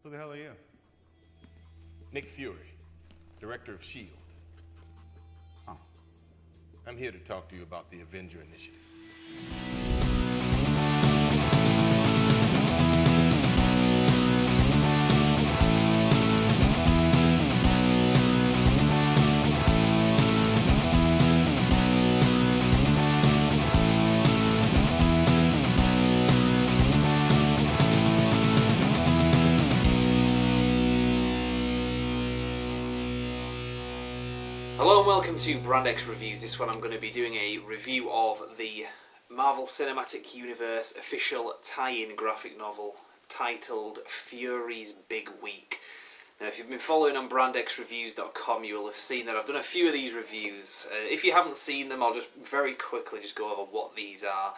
Who the hell are you? Nick Fury, director of S.H.I.E.L.D. Oh. I'm here to talk to you about the Avenger Initiative. Hello and welcome to Brand X Reviews. This one I'm going to be doing a review of the Marvel Cinematic Universe official tie-in graphic novel titled Fury's Big Week. Now if you've been following on brandxreviews.com you will have seen that I've done a few of these reviews. If you haven't seen them, I'll just very quickly just go over what these are.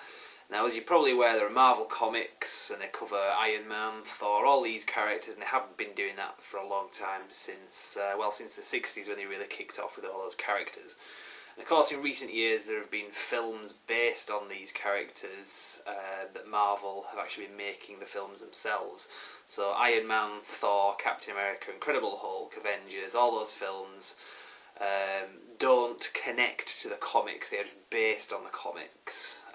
Now, as you're probably aware, there are Marvel comics, and they cover Iron Man, Thor, all these characters, and they have been doing that for a long time, since the 60s when they really kicked off with all those characters. And of course, in recent years, there have been films based on these characters that Marvel have actually been making the films themselves. So Iron Man, Thor, Captain America, Incredible Hulk, Avengers, all those films don't connect to the comics. They are based on the comics,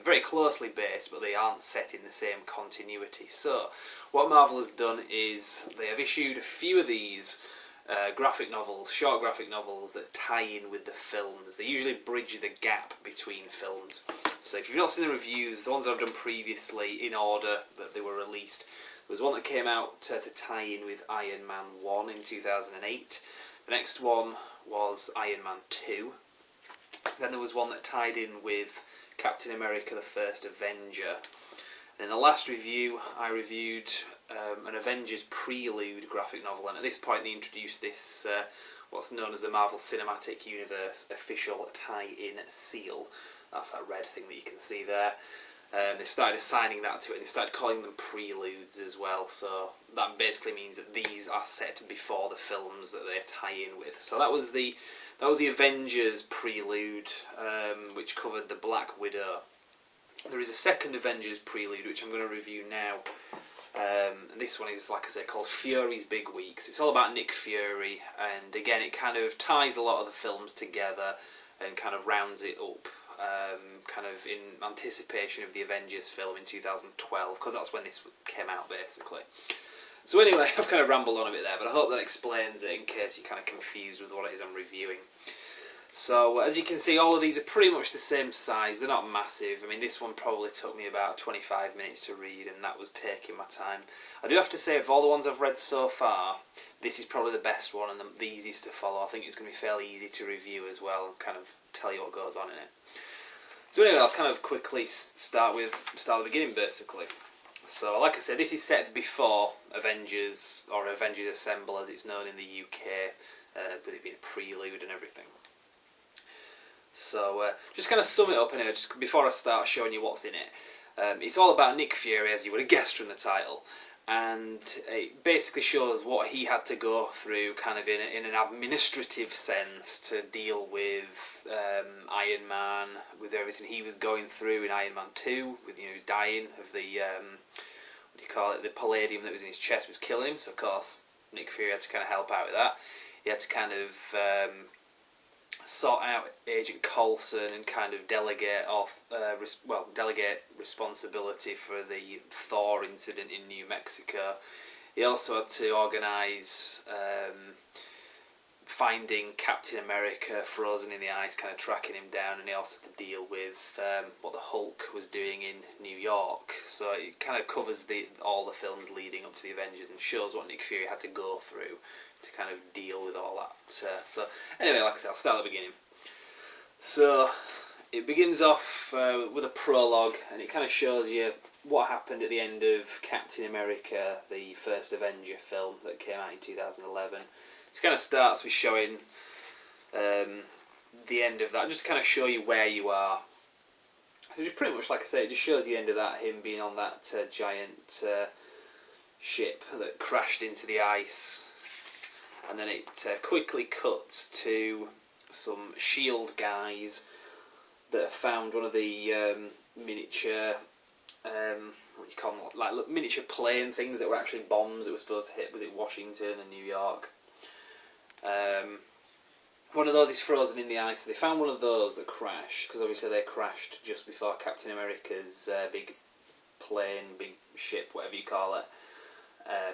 very closely based, but they aren't set in the same continuity. So what Marvel has done is they have issued a few of these graphic novels, short graphic novels that tie in with the films. They usually bridge the gap between films. So if you've not seen the reviews, the ones I've done previously in order that they were released, there was one that came out to tie in with Iron Man 1 in 2008. The next one was Iron Man 2. Then there was one that tied in with Captain America the First Avenger. And in the last review, I reviewed an Avengers Prelude graphic novel, and at this point they introduced this, what's known as the Marvel Cinematic Universe official tie-in seal. That's that red thing that you can see there. They started assigning that to it, and they started calling them preludes as well, so that basically means that these are set before the films that they tie in with. So that was the Avengers Prelude, which covered the Black Widow. There is a second Avengers Prelude, which I'm going to review now, and this one is, like I said, called Fury's Big Week. So it's all about Nick Fury, and again it kind of ties a lot of the films together and kind of rounds it up. Kind of in anticipation of the Avengers film in 2012, because that's when this came out basically. So anyway, I've kind of rambled on a bit there, but I hope that explains it in case you're kind of confused with what it is I'm reviewing. So as you can see, all of these are pretty much the same size. They're not massive. I mean, this one probably took me about 25 minutes to read, and that was taking my time. I do have to say, of all the ones I've read so far, this is probably the best one and the easiest to follow. I think it's going to be fairly easy to review as well, and kind of tell you what goes on in it. So anyway, I'll kind of quickly start at the beginning, basically. So, like I said, this is set before Avengers, or Avengers Assemble as it's known in the UK, with it being a prelude and everything. So, just kind of sum it up in here, just before I start showing you what's in it. It's all about Nick Fury, as you would have guessed from the title, and it basically shows what he had to go through kind of in an administrative sense to deal with Iron Man, with everything he was going through in Iron Man 2, with, you know, dying of the, what do you call it, the palladium that was in his chest was killing him, so of course Nick Fury had to kind of help out with that. He had to kind of sort out Agent Coulson and kind of delegate responsibility for the Thor incident in New Mexico. He also had to organise finding Captain America frozen in the ice, kind of tracking him down, and he also had to deal with what the Hulk was doing in New York. So it kind of covers all the films leading up to the Avengers and shows what Nick Fury had to go through to kind of deal with all that. So anyway, like I said, I'll start at the beginning. So it begins off with a prologue, and it kind of shows you what happened at the end of Captain America, the first Avenger film that came out in 2011. So it kind of starts with showing the end of that, just to kind of show you where you are. So just pretty much, like I say, it just shows the end of that, him being on that giant ship that crashed into the ice. And then it quickly cuts to some S.H.I.E.L.D. guys that have found one of the miniature what you call them, like miniature plane things that were actually bombs that were supposed to hit. Was it Washington and New York? One of those is frozen in the ice. They found one of those that crashed, because obviously they crashed just before Captain America's big plane, big ship, whatever you call it,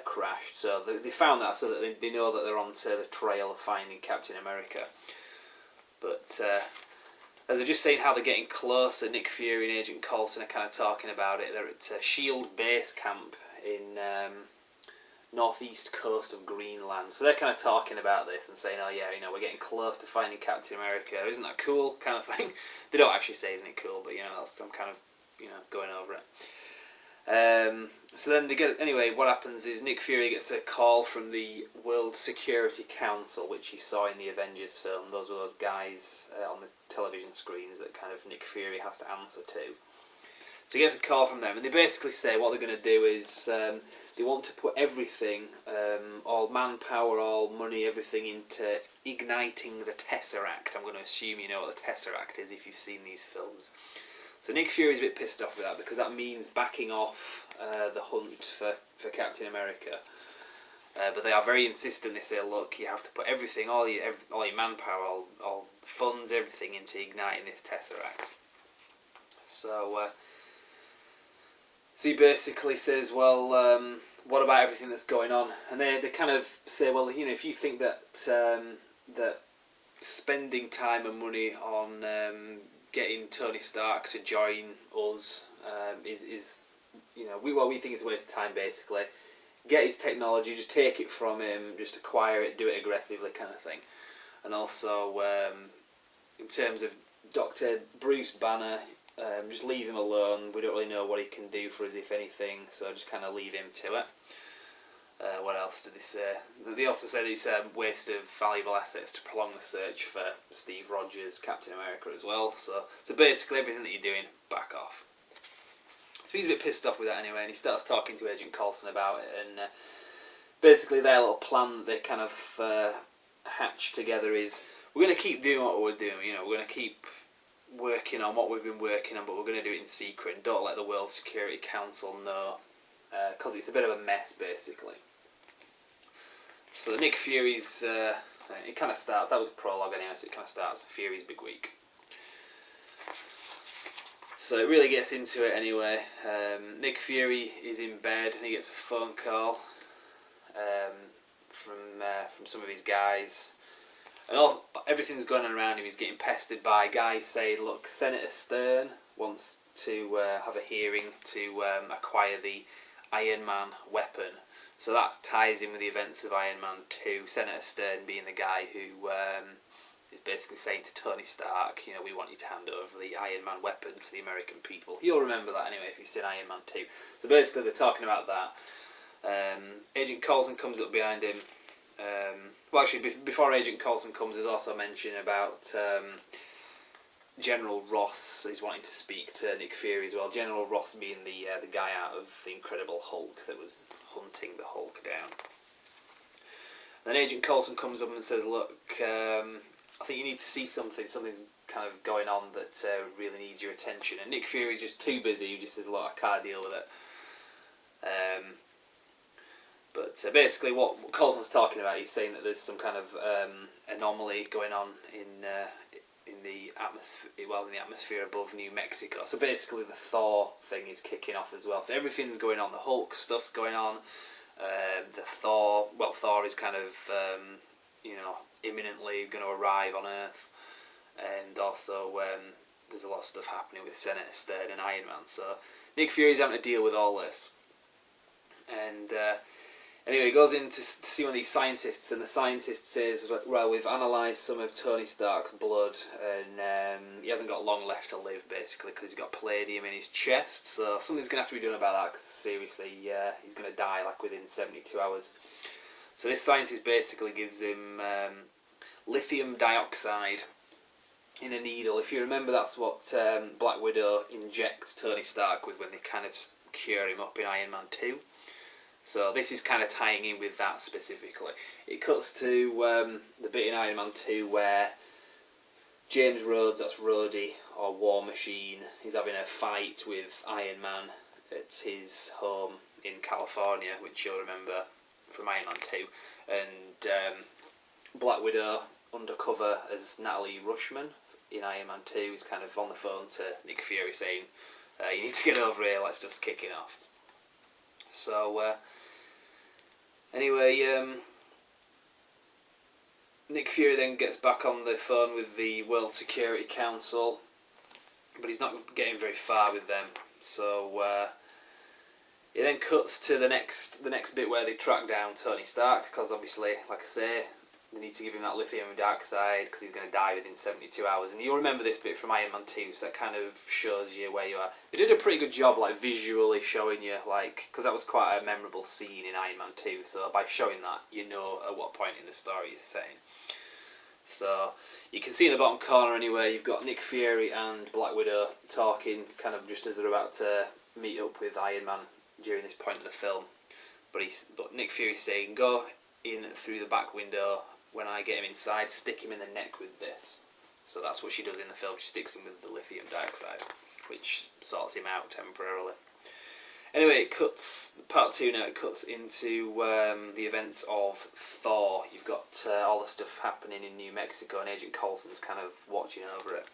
crashed. So they found that so that they know that they're onto the trail of finding Captain America. But as I just saying how they're getting closer, Nick Fury and Agent Coulson are kind of talking about it. They're at S.H.I.E.L.D. base camp in northeast coast of Greenland. So they're kind of talking about this and saying, oh yeah, you know, we're getting close to finding Captain America. Isn't that cool? Kind of thing. They don't actually say, isn't it cool? But, you know, I'm kind of, you know, going over it. So then they get, anyway, what happens is Nick Fury gets a call from the World Security Council, which he saw in the Avengers film. Those were those guys on the television screens that kind of Nick Fury has to answer to. So he gets a call from them, and they basically say what they're going to do is they want to put everything, all manpower, all money, everything into igniting the Tesseract. I'm going to assume you know what the Tesseract is if you've seen these films. So Nick Fury's a bit pissed off with that because that means backing off the hunt for Captain America. But they are very insistent. They say, look, you have to put everything, all your manpower, all funds, everything into igniting this Tesseract. So he basically says, well, what about everything that's going on? And they kind of say, well, you know, if you think that that spending time and money on getting Tony Stark to join us is you know, what we think is a waste of time, basically. Get his technology, just take it from him, just acquire it, do it aggressively, kind of thing. And also, in terms of Dr. Bruce Banner, just leave him alone. We don't really know what he can do for us, if anything, so just kind of leave him to it. What else did they say? They also said it's a waste of valuable assets to prolong the search for Steve Rogers, Captain America as well. So basically everything that you're doing, back off. So he's a bit pissed off with that anyway, and he starts talking to Agent Coulson about it, and basically their little plan that they kind of hatched together is, we're going to keep doing what we're doing, you know, we're going to keep working on what we've been working on, but we're going to do it in secret, and don't let the World Security Council know, because it's a bit of a mess, basically. So Nick Fury's, it kind of starts, that was a prologue anyway, so it kind of starts Fury's big week. So it really gets into it anyway. Nick Fury is in bed and he gets a phone call from some of his guys, and everything's going on around him. He's getting pestered by guys saying, "Look, Senator Stern wants to have a hearing to acquire the Iron Man weapon." So that ties in with the events of Iron Man 2. Senator Stern being the guy who is basically saying to Tony Stark, you know, we want you to hand over the Iron Man weapon to the American people. You'll remember that anyway if you've seen Iron Man 2. So basically they're talking about that. Agent Coulson comes up behind him. Well, actually, before Agent Coulson comes, there's also mention about General Ross is wanting to speak to Nick Fury as well. General Ross being the guy out of The Incredible Hulk that was hunting the Hulk down. Then Agent Coulson comes up and says, look, I think you need to see something. Something's kind of going on that really needs your attention. And Nick Fury's just too busy. He just says, look, I can't deal with it. But basically what Coulson's talking about, he's saying that there's some kind of anomaly going on in the atmosphere above New Mexico. So basically the Thor thing is kicking off as well. So everything's going on. The Hulk stuff's going on. Thor is kind of imminently going to arrive on Earth, and also there's a lot of stuff happening with Senator Stern and Iron Man. So Nick Fury's having to deal with all this, and anyway, he goes in to see one of these scientists, and the scientist says, well, we've analysed some of Tony Stark's blood, and he hasn't got long left to live, basically, because he's got palladium in his chest, so something's going to have to be done about that, because seriously, he's going to die like within 72 hours. So this scientist basically gives him lithium dioxide in a needle. If you remember, that's what Black Widow injects Tony Stark with when they kind of cure him up in Iron Man 2. So this is kind of tying in with that specifically. It cuts to the bit in Iron Man 2 where James Rhodes, that's Rhodey, or War Machine, he's having a fight with Iron Man at his home in California, which you'll remember from Iron Man 2, and Black Widow, undercover as Natalie Rushman in Iron Man 2, is kind of on the phone to Nick Fury saying, you need to get over here, like stuff's kicking off. So, anyway, Nick Fury then gets back on the phone with the World Security Council, but he's not getting very far with them. So it then cuts to the next bit where they track down Tony Stark, because obviously, like I say, they need to give him that lithium dark side because he's going to die within 72 hours. And you'll remember this bit from Iron Man 2, so that kind of shows you where you are. They did a pretty good job, like, visually showing you, like, because that was quite a memorable scene in Iron Man 2, so by showing that, you know at what point in the story he's saying. So, you can see in the bottom corner anyway, you've got Nick Fury and Black Widow talking, kind of just as they're about to meet up with Iron Man during this point in the film. But Nick Fury's saying, go in through the back window. When I get him inside, stick him in the neck with this. So that's what she does in the film. She sticks him with the lithium dioxide, which sorts him out temporarily. Anyway, it cuts, part 2 now, it cuts into the events of Thor. You've got all the stuff happening in New Mexico, and Agent Coulson's kind of watching over it.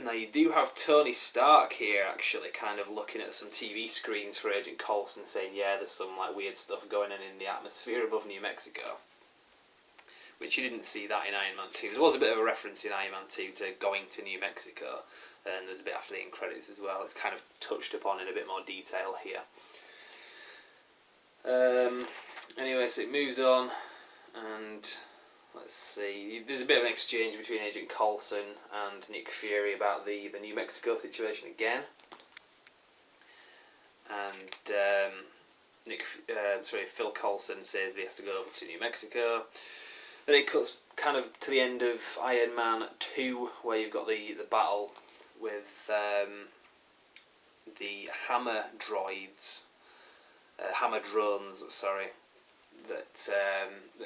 Now you do have Tony Stark here actually kind of looking at some TV screens for Agent Coulson, saying, yeah, there's some like weird stuff going on in the atmosphere above New Mexico. Which you didn't see that in Iron Man 2. There was a bit of a reference in Iron Man 2 to going to New Mexico, and there's a bit after the end credits as well. It's kind of touched upon in a bit more detail here. Anyway, so it moves on, and let's see. There's a bit of an exchange between Agent Coulson and Nick Fury about the New Mexico situation again. And Phil Coulson says he has to go over to New Mexico. Then it cuts kind of to the end of Iron Man 2, where you've got the battle with the hammer droids, hammer drones, sorry, that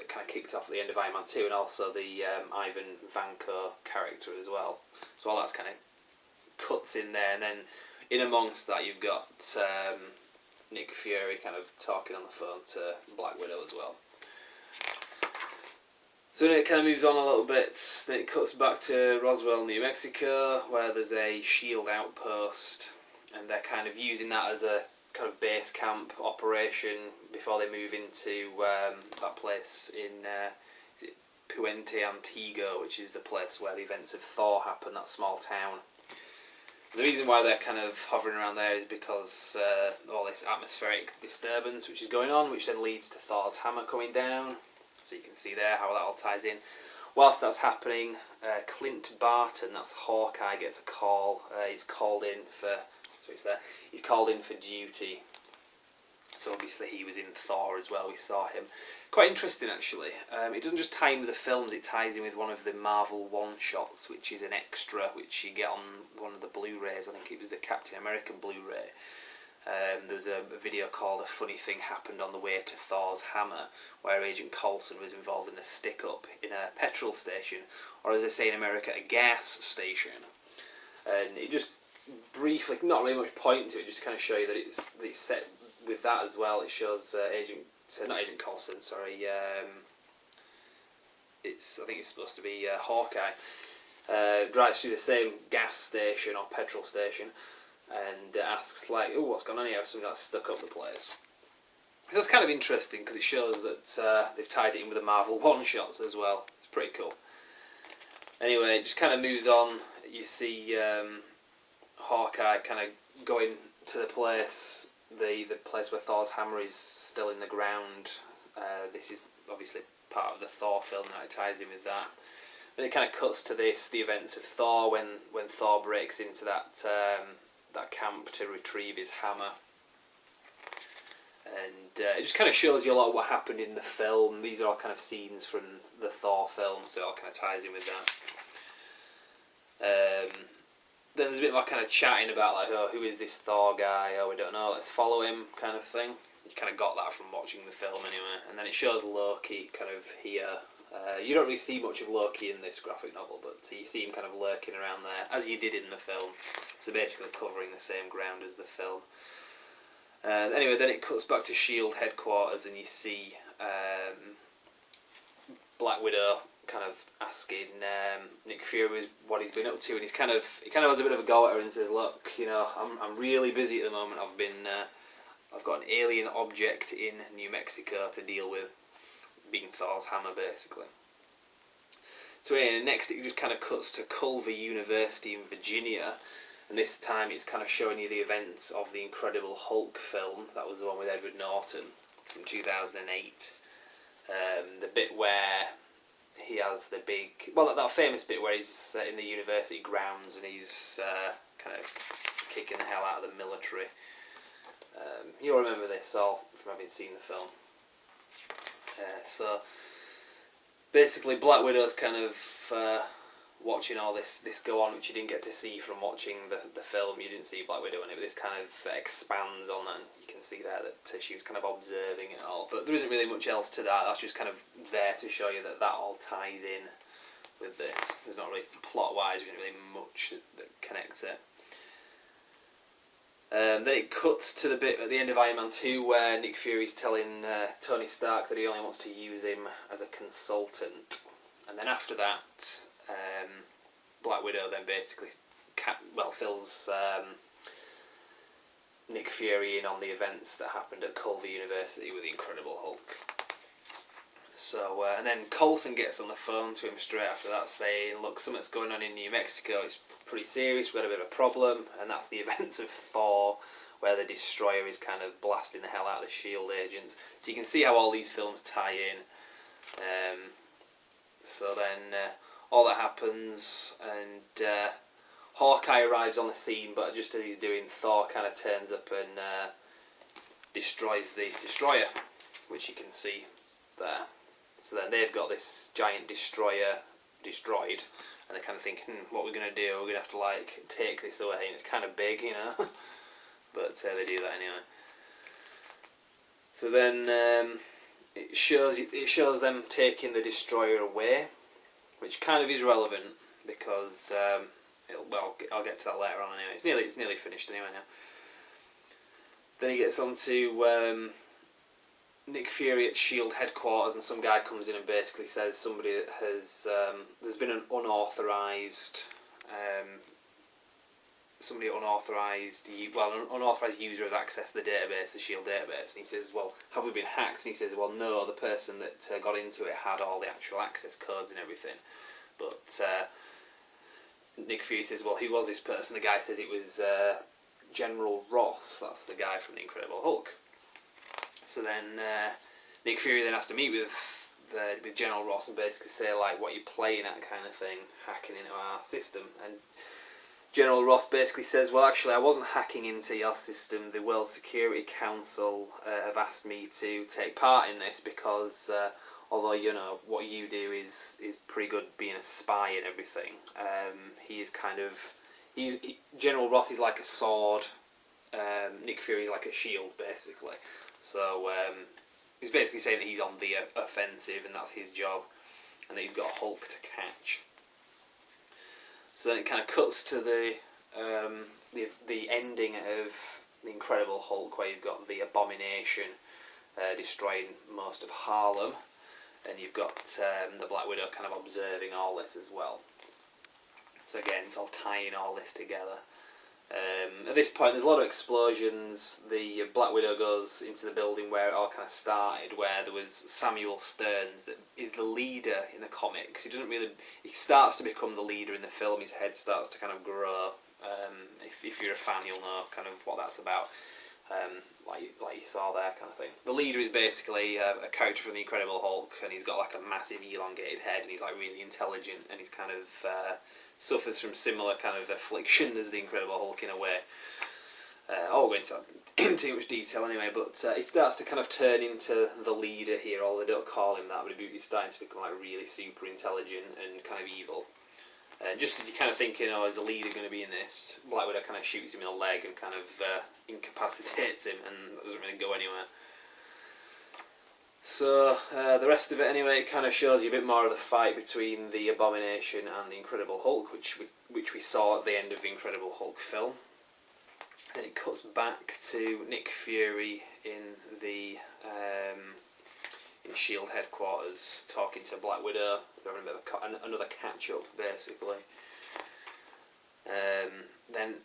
kind of kicked off at the end of Iron Man 2, and also the Ivan Vanko character as well. So all that's kind of cuts in there, and then in amongst that you've got Nick Fury kind of talking on the phone to Black Widow as well. So then it kind of moves on a little bit, then it cuts back to Roswell, New Mexico, where there's a S.H.I.E.L.D. outpost, and they're kind of using that as a kind of base camp operation before they move into that place in is it Puente Antiguo, which is the place where the events of Thor happen, that small town. And the reason why they're kind of hovering around there is because all this atmospheric disturbance which is going on, which then leads to Thor's hammer coming down. So you can see there how that all ties in. Whilst that's happening, Clint Barton, that's Hawkeye, gets a call. He's called in for, so it's there. He's called in for duty. So obviously he was in Thor as well. We saw him. Quite interesting actually. It doesn't just tie in with the films. It ties in with one of the Marvel one-shots, which is an extra, which you get on one of the Blu-rays. I think it was the Captain America Blu-ray. There was a video called A Funny Thing Happened on the Way to Thor's Hammer, where Agent Coulson was involved in a stick-up in a petrol station, or as they say in America, a gas station. And it just briefly, not really much point to it, just to kind of show you that it's set with that as well. It shows not Agent Coulson, sorry, I think it's supposed to be Hawkeye, drives through the same gas station or petrol station, and asks like, oh, what's going on here? Something that's stuck up the place. So that's kind of interesting because it shows that they've tied it in with the Marvel one-shots as well. It's pretty cool. Anyway, it just kind of moves on. You see Hawkeye kind of going to the place, the place where Thor's hammer is still in the ground. This is obviously part of the Thor film, that it ties in with that. Then it kind of cuts to the events of Thor when Thor breaks into that camp to retrieve his hammer, and it just kind of shows you a lot of what happened in the film. These are all kind of scenes from the Thor film, so it all kind of ties in with that. Then there's a bit more kind of chatting about like, oh, who is this Thor guy? Oh, we don't know, let's follow him, kind of thing. You kind of got that from watching the film anyway. And then it shows Loki kind of here, You don't really see much of Loki in this graphic novel, but you see him kind of lurking around there, as you did in the film. So basically covering the same ground as the film. Anyway, then it cuts back to S.H.I.E.L.D. headquarters, and you see Black Widow kind of asking Nick Fury what he's been up to, and he kind of has a bit of a go at her and says, "Look, you know, I'm really busy at the moment. I've got an alien object in New Mexico to deal with, being Thor's hammer, basically." So anyway, next it just kind of cuts to Culver University in Virginia, and this time it's kind of showing you the events of the Incredible Hulk film. That was the one with Edward Norton from 2008. The bit where he has the big, well, that famous bit where he's in the university grounds and he's kind of kicking the hell out of the military. You'll remember this all from having seen the film. So basically, Black Widow's kind of watching all this go on, which you didn't get to see from watching the film. You didn't see Black Widow in it, but this kind of expands on that. You can see there that she was kind of observing it all. But there isn't really much else to that. That's just kind of there to show you that all ties in with this. There's not really, plot-wise, really much that connects it. Then it cuts to the bit at the end of Iron Man 2 where Nick Fury's telling Tony Stark that he only wants to use him as a consultant. And then after that, Black Widow then basically fills Nick Fury in on the events that happened at Culver University with the Incredible Hulk. So, and then Coulson gets on the phone to him straight after that saying, "Look, something's going on in New Mexico, it's pretty serious, we've got a bit of a problem," and that's the events of Thor, where the Destroyer is kind of blasting the hell out of the S.H.I.E.L.D. agents. So you can see how all these films tie in. So then all that happens, and Hawkeye arrives on the scene, but just as he's doing, Thor kind of turns up and destroys the Destroyer, which you can see there. So then they've got this giant Destroyer destroyed, and they're kind of thinking, what we're going to do, we're going to have to like take this away, and it's kind of big, you know. But they do that anyway. So then it shows them taking the Destroyer away, which kind of is relevant because I'll get to that later on anyway. It's nearly finished anyway now. Then he gets on to Nick Fury at S.H.I.E.L.D. headquarters, and some guy comes in and basically says somebody has there's been an unauthorized user has accessed the database, the S.H.I.E.L.D. database, and he says, "Well, have we been hacked?" And he says, "Well, no, the person that got into it had all the actual access codes and everything." But Nick Fury says, "Well, who was this person?" The guy says it was General Ross. That's the guy from the Incredible Hulk. So then Nick Fury then has to meet with General Ross and basically say, like, what you're playing at kind of thing, hacking into our system. And General Ross basically says, "Well, actually, I wasn't hacking into your system. The World Security Council have asked me to take part in this because although, you know, what you do is pretty good being a spy and everything, he is kind of... General Ross is like a sword, Nick Fury is like a shield, basically. So he's basically saying that he's on the offensive and that's his job, and that he's got Hulk to catch." So then it kind of cuts to the ending of the Incredible Hulk, where you've got the Abomination destroying most of Harlem, and you've got the Black Widow kind of observing all this as well. So again, it's all tying all this together. At this point, there's a lot of explosions. The Black Widow goes into the building where it all kind of started, where there was Samuel Stearns, that is the leader in the comics. He starts to become the leader in the film. His head starts to kind of grow. If you're a fan, you'll know kind of what that's about. Like you saw there, kind of thing. The leader is basically a character from the Incredible Hulk, and he's got like a massive elongated head, and he's like really intelligent, and he's kind of suffers from similar kind of affliction as the Incredible Hulk in a way. I won't go into too much detail anyway, but he starts to kind of turn into the leader here, although they don't call him that, but he's starting to become like really super intelligent and kind of evil. Just as you kind of think, you know, is the leader going to be in this, Black Widow kind of shoots him in the leg and kind of incapacitates him, and that doesn't really go anywhere. So the rest of it anyway, it kind of shows you a bit more of the fight between the Abomination and the Incredible Hulk, which we saw at the end of the Incredible Hulk film. Then it cuts back to Nick Fury in the in S.H.I.E.L.D. headquarters, talking to Black Widow. They're having a bit of another catch-up, basically. Then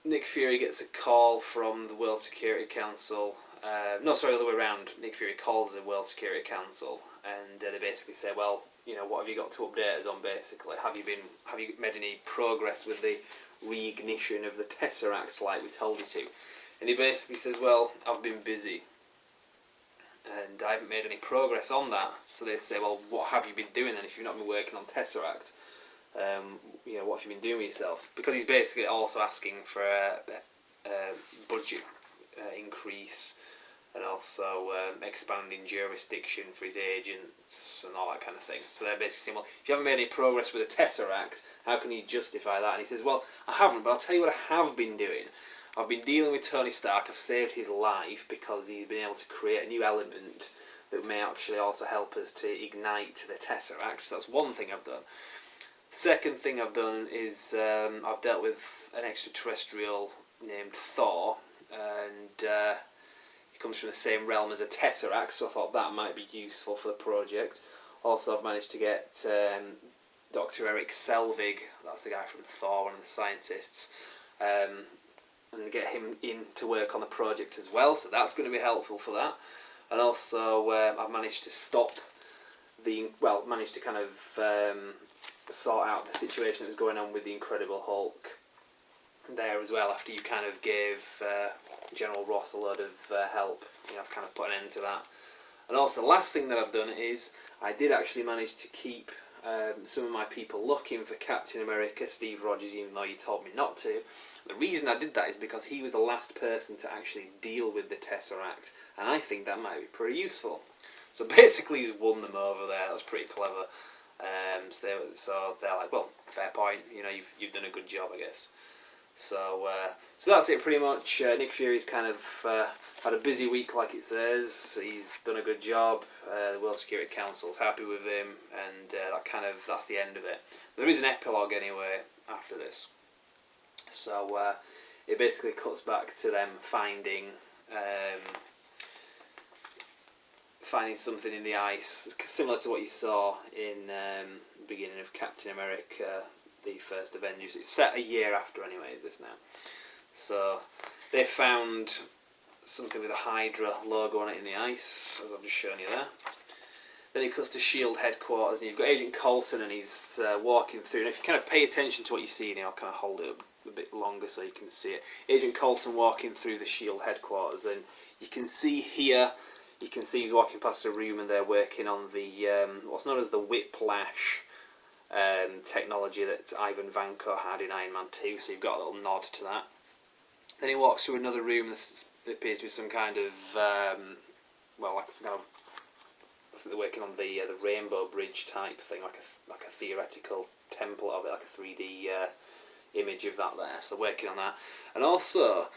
Nick Fury gets a call from the World Security Council. No, sorry, the other way around. Nick Fury calls the World Security Council, and they basically say, "Well, you know, what have you got to update us on? Basically, have you made any progress with the reignition of the Tesseract like we told you to?" And he basically says, "Well, I've been busy, and I haven't made any progress on that." So they say, "Well, what have you been doing then? If you've not been working on Tesseract, you know, what have you been doing with yourself?" Because he's basically also asking for a budget increase, and also expanding jurisdiction for his agents and all that kind of thing. So they're basically saying, well, if you haven't made any progress with the Tesseract, how can you justify that? And he says, well, I haven't, but I'll tell you what I have been doing. I've been dealing with Tony Stark. I've saved his life because he's been able to create a new element that may actually also help us to ignite the Tesseract. So that's one thing I've done. Second thing I've done is I've dealt with an extraterrestrial named Thor, and he comes from the same realm as a Tesseract, so I thought that might be useful for the project. Also, I've managed to get Dr. Eric Selvig, that's the guy from Thor, one of the scientists, and get him in to work on the project as well, so that's going to be helpful for that. And also, I've managed to managed to kind of sort out the situation that was going on with the Incredible Hulk there as well, after you kind of gave General Ross a lot of help. You know, I've kind of put an end to that. And also, the last thing that I've done is I did actually manage to keep some of my people looking for Captain America, Steve Rogers, even though you told me not to. The reason I did that is because he was the last person to actually deal with the Tesseract, and I think that might be pretty useful. So basically he's won them over there. That's pretty clever. So they're like, well, fair point, you know, you've done a good job, I guess. So that's it pretty much. Nick Fury's kind of had a busy week, like it says. He's done a good job. The World Security Council's happy with him, and that's the end of it. There is an epilogue anyway after this. So it basically cuts back to them finding something in the ice, similar to what you saw in the beginning of Captain America, the first Avengers. It's set a year after anyway, is this now? So they found something with a Hydra logo on it in the ice, as I've just shown you there. Then it cuts to S.H.I.E.L.D. headquarters, and you've got Agent Coulson, and he's walking through. And if you kind of pay attention to what you see now, I'll kind of hold it up a bit longer so you can see it. Agent Coulson walking through the S.H.I.E.L.D. headquarters, and you can see here, you can see he's walking past a room, and they're working on the what's known as the Whiplash technology that Ivan Vanko had in Iron Man 2, so you've got a little nod to that. Then he walks through another room that appears to be some kind of, like some kind of, I think they're working on the Rainbow Bridge type thing, like a theoretical template of it, like a 3D image of that there, so they're working on that. And also,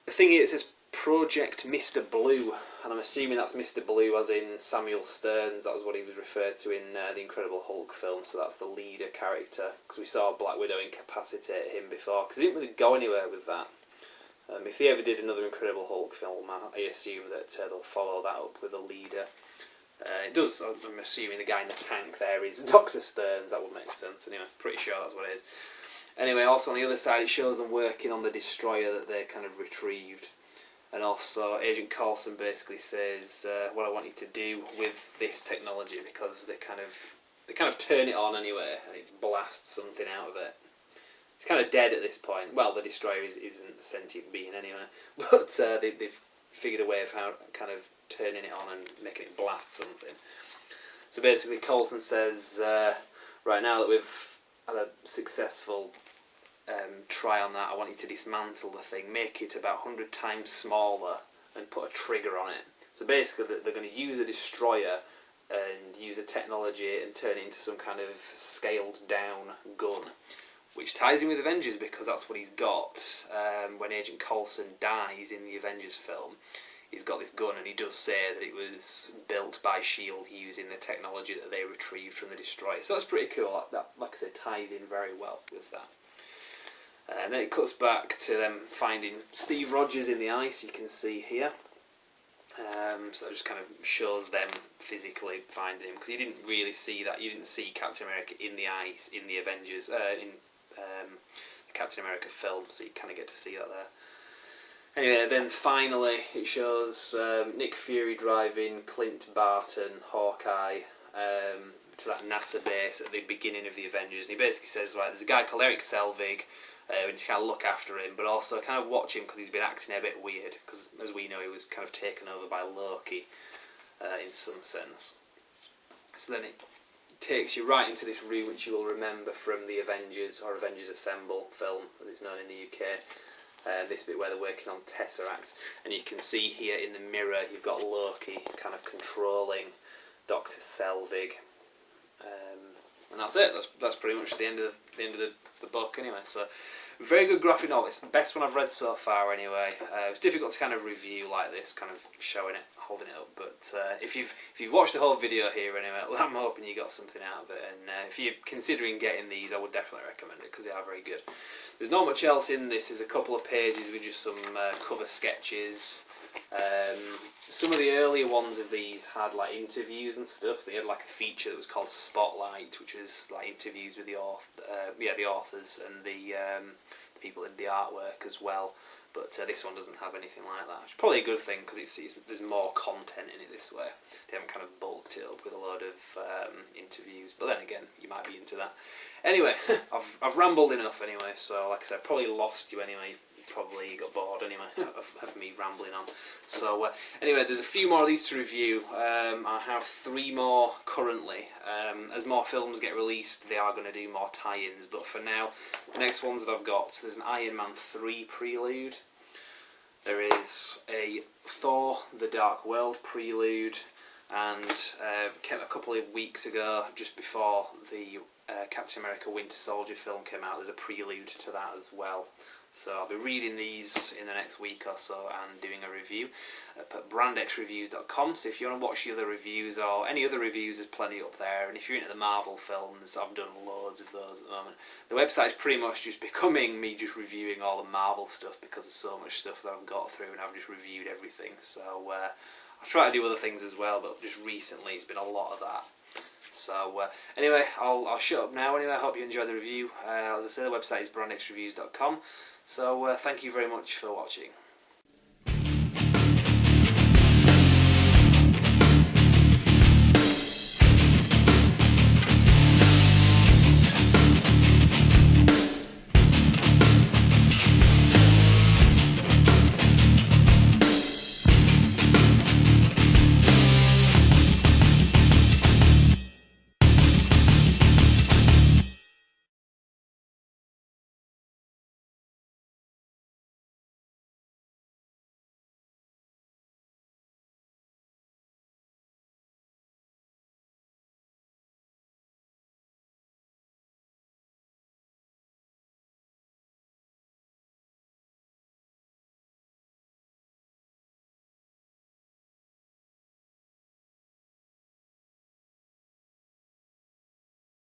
the thing is, it says Project Mr. Blue, and I'm assuming that's Mr. Blue as in Samuel Stearns. That was what he was referred to in the Incredible Hulk film, so that's the leader character, because we saw Black Widow incapacitate him before, because he didn't really go anywhere with that. If they ever did another Incredible Hulk film, I assume that they'll follow that up with a leader. It does, I'm assuming the guy in the tank there is Dr. Stearns, that would make sense. Anyway, pretty sure that's what it is. Anyway, also on the other side, it shows them working on the destroyer that they kind of retrieved. And also, Agent Coulson basically says, what I want you to do with this technology, because they kind of turn it on anyway, and it blasts something out of it. It's kind of dead at this point. Well, the destroyer isn't a sentient being anyway, but they've figured a way of how kind of turning it on and making it blast something. So basically, Coulson says, right now that we've had a successful try on that, I want you to dismantle the thing, make it about 100 times smaller, and put a trigger on it. So basically, they're going to use a destroyer and use a technology and turn it into some kind of scaled down gun, which ties in with Avengers because that's what he's got. When Agent Coulson dies in the Avengers film, he's got this gun, and he does say that it was built by S.H.I.E.L.D. using the technology that they retrieved from the Destroyer. So that's pretty cool. That, like I said, ties in very well with that. And then it cuts back to them finding Steve Rogers in the ice, you can see here. So it just kind of shows them physically finding him, because you didn't really see that. You didn't see Captain America in the ice in the Avengers, in the Captain America film, so you kind of get to see that there. Anyway, then finally it shows Nick Fury driving Clint Barton, Hawkeye, to that NASA base at the beginning of the Avengers, and he basically says, right, there's a guy called Eric Selvig, we need to kind of look after him, but also kind of watch him because he's been acting a bit weird, because as we know he was kind of taken over by Loki in some sense. So then it takes you right into this room which you will remember from the Avengers, or Avengers Assemble film as it's known in the UK. This bit where they're working on Tesseract, and you can see here in the mirror you've got Loki kind of controlling Dr. Selvig, and that's it. That's pretty much the end of the book anyway. So very good graphic novel. It's the best one I've read so far anyway. It's difficult to kind of review like this, kind of showing it, holding it up, but if you've watched the whole video here anyway, well, I'm hoping you got something out of it, and if you're considering getting these, I would definitely recommend it because they are very good. There's not much else in this. There's a couple of pages with just some cover sketches. Some of the earlier ones of these had like interviews and stuff. They had like a feature that was called Spotlight, which was like interviews with the authors and the people in the artwork as well. But this one doesn't have anything like that. It's probably a good thing because there's more content in it this way. They haven't kind of bulked it up with a load of interviews. But then again, you might be into that. Anyway, I've rambled enough anyway. So like I said, probably lost you anyway. Probably got bored anyway of me rambling on. So anyway, there's a few more of these to review. I have 3 more currently. As more films get released, they are going to do more tie-ins, but for now, the next ones that I've got, there's an Iron Man 3 prelude, there is a Thor The Dark World prelude, and a couple of weeks ago, just before the Captain America Winter Soldier film came out, there's a prelude to that as well. So I'll be reading these in the next week or so and doing a review at brandxreviews.com. So if you want to watch the other reviews or any other reviews, there's plenty up there. And if you're into the Marvel films, I've done loads of those at the moment. The website's pretty much just becoming me just reviewing all the Marvel stuff because there's so much stuff that I've got through and I've just reviewed everything. So I'll try to do other things as well, but just recently it's been a lot of that. So anyway, I'll shut up now anyway. I hope you enjoyed the review. As I say, the website is brandxreviews.com. So thank you very much for watching.